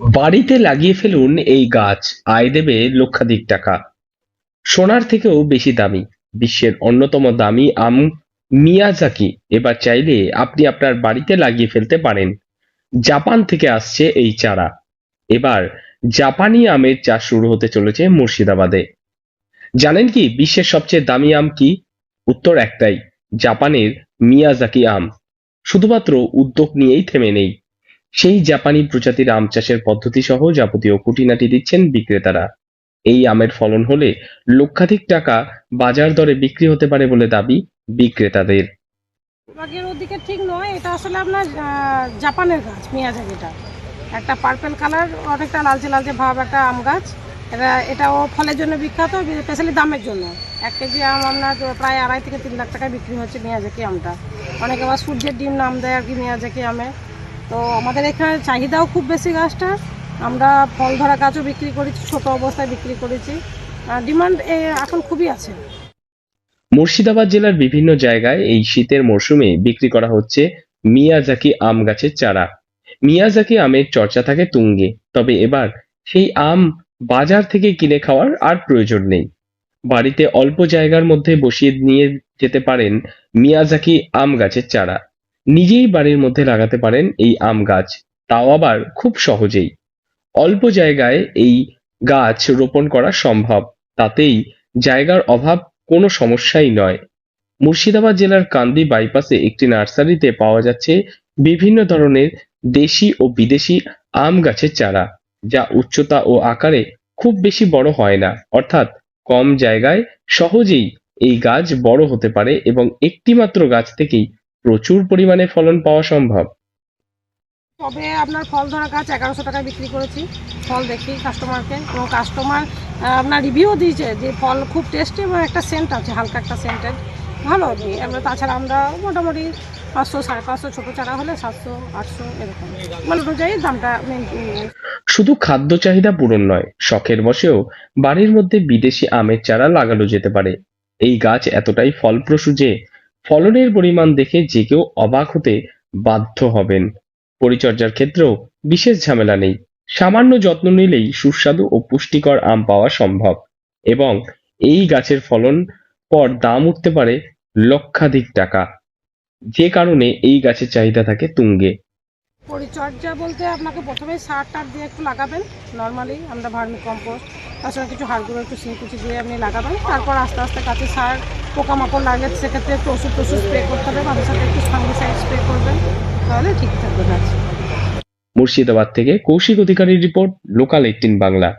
বাড়িতে লাগিয়ে ফেলুন এই গাছ, আয় দেবে লক্ষাধিক টাকা। সোনার থেকেও বেশি দামি বিশ্বের অন্যতম দামি আম মিয়াজাকি এবার চাইলে আপনি আপনার বাড়িতে লাগিয়ে ফেলতে পারেন। জাপান থেকে আসছে এই চারা। এবার জাপানি আমের চাষ শুরু হতে চলেছে মুর্শিদাবাদে। জানেন কি বিশ্বের সবচেয়ে দামি আম কি? উত্তর একটাই, জাপানের মিয়াজাকি আম। শুধুমাত্র উদ্যোগ নিয়েই থেমে নেই, সেই জাপানি প্রজাতির আম চাষের পদ্ধতি সহ যাবতীয় খুঁটিনাটি দিচ্ছেন বিক্রেতারা। এই আমের ফলন হলে লক্ষাধিক টাকা বাজার দরে বিক্রি হতে পারে বলে দাবি বিক্রেতাদের। বাগের ওদিকে ঠিক নয়, এটা আসলে আপনার জাপানের গাছ মিয়াজাকিটা। একটা পার্পেল কালার, অনেকটা লালচে লালচে ভাব একটা আম গাছ। এটাও ফলের জন্য বিখ্যাত, স্পেশালি দামের জন্য। 1 কেজি আম আপনার প্রায় 2.5 থেকে 3 লাখ টাকায় বিক্রি হচ্ছে মিয়াজাকি আমটা। অনেকে আবার সূর্যের ডিম নাম দেয় আর কি মিয়াজাকি আমে। তো আমাদের এখানে চাহিদাও খুব বেশি গাছটার। আমরা ফল ধরা গাছও বিক্রি করেছি, ছোট অবস্থায় বিক্রি করেছি। ডিমান্ড এখন খুবই আছে। মুর্শিদাবাদ জেলার বিভিন্ন জায়গায় এই শীতের মরশুমে বিক্রি করা হচ্ছে মিয়াজাকি আম গাছের চারা। মিয়াজাকি আমের চর্চা থাকে তুঙ্গে, তবে এবার সেই আম বাজার থেকে কিনে খাওয়ার আর প্রয়োজন নেই। বাড়িতে অল্প জায়গার মধ্যে বসিয়ে নিয়ে যেতে পারেন মিয়াজাকি আম গাছের চারা। নিজেই বাড়ির মধ্যে লাগাতে পারেন এই আম গাছ, তাও আবার খুব সহজেই। অল্প জায়গায় এই গাছ রোপণ করা সম্ভব, তাতেই জায়গার অভাব কোনো সমস্যাই নয়। মুর্শিদাবাদ জেলার কান্দি বাইপাসে একটি নার্সারিতে পাওয়া যাচ্ছে বিভিন্ন ধরনের দেশি ও বিদেশি আম গাছের চারা, যা উচ্চতা ও আকারে খুব বেশি বড় হয় না, অর্থাৎ কম জায়গায় সহজেই এই গাছ বড় হতে পারে এবং একটি মাত্র গাছ থেকেই প্রচুর পরিমাণে ফলন পাওয়া সম্ভব। তবে আপনার ফল ধরা গাছ 1100 টাকায় বিক্রি করেছি। ফল দেখি কাস্টমারকে, এবং কাস্টমার আপনার রিভিউ দিয়েছে যে ফল খুব টেস্টি এবং একটা সেন্ট আছে, হালকা একটা সেন্টেড, ভালো আর কি। এবার তাছাড়া আমরা মোটামুটি 500, 550, ছোটো চারা হলে 700, 800 এরকম মানে অনুযায়ী দামটা মেনটেন। শুধু খাদ্য চাহিদা পূরণ নয়, শখের বশেও বাড়ির মধ্যে বিদেশি আমের চারা লাগানো যেতে পারে। এই গাছ এতটাই ফলপ্রসূ যে ফলনের পরিমাণ দেখে যে কেউ অবাক হতে বাধ্য হবেন। পরিচর্যার ক্ষেত্রেও বিশেষ ঝামেলা নেই, সামান্য যত্ন নিলেই সুস্বাদু ও পুষ্টিকর আম পাওয়া সম্ভব। এবং এই গাছের ফলন পর দাম উঠতে পারে লক্ষাধিক টাকা, যে কারণে এই গাছের চাহিদা থাকে তুঙ্গে। পরিচর্যা বলতে আপনাকে প্রথমেই সার টার দিয়ে একটু লাগাবেন। নর্মালি আমরা ভার্মি কম্পোস্ট, তার সঙ্গে কিছু হাড়গুঁড়ো একটু শিংকুচি দিয়ে আপনি লাগাবেন। তারপর আস্তে আস্তে গাছে সার, পোকামাকড় লাগলে সেক্ষেত্রে একটু ওষুধ টষুধ স্প্রে করতে হবে, মাঝে সাথে একটু ফাঙ্গিসাইড স্প্রে করবেন, তাহলে ঠিক থাকবে গাছ। মুর্শিদাবাদ থেকে কৌশিক অধিকারীর রিপোর্ট, লোকাল 18 বাংলা।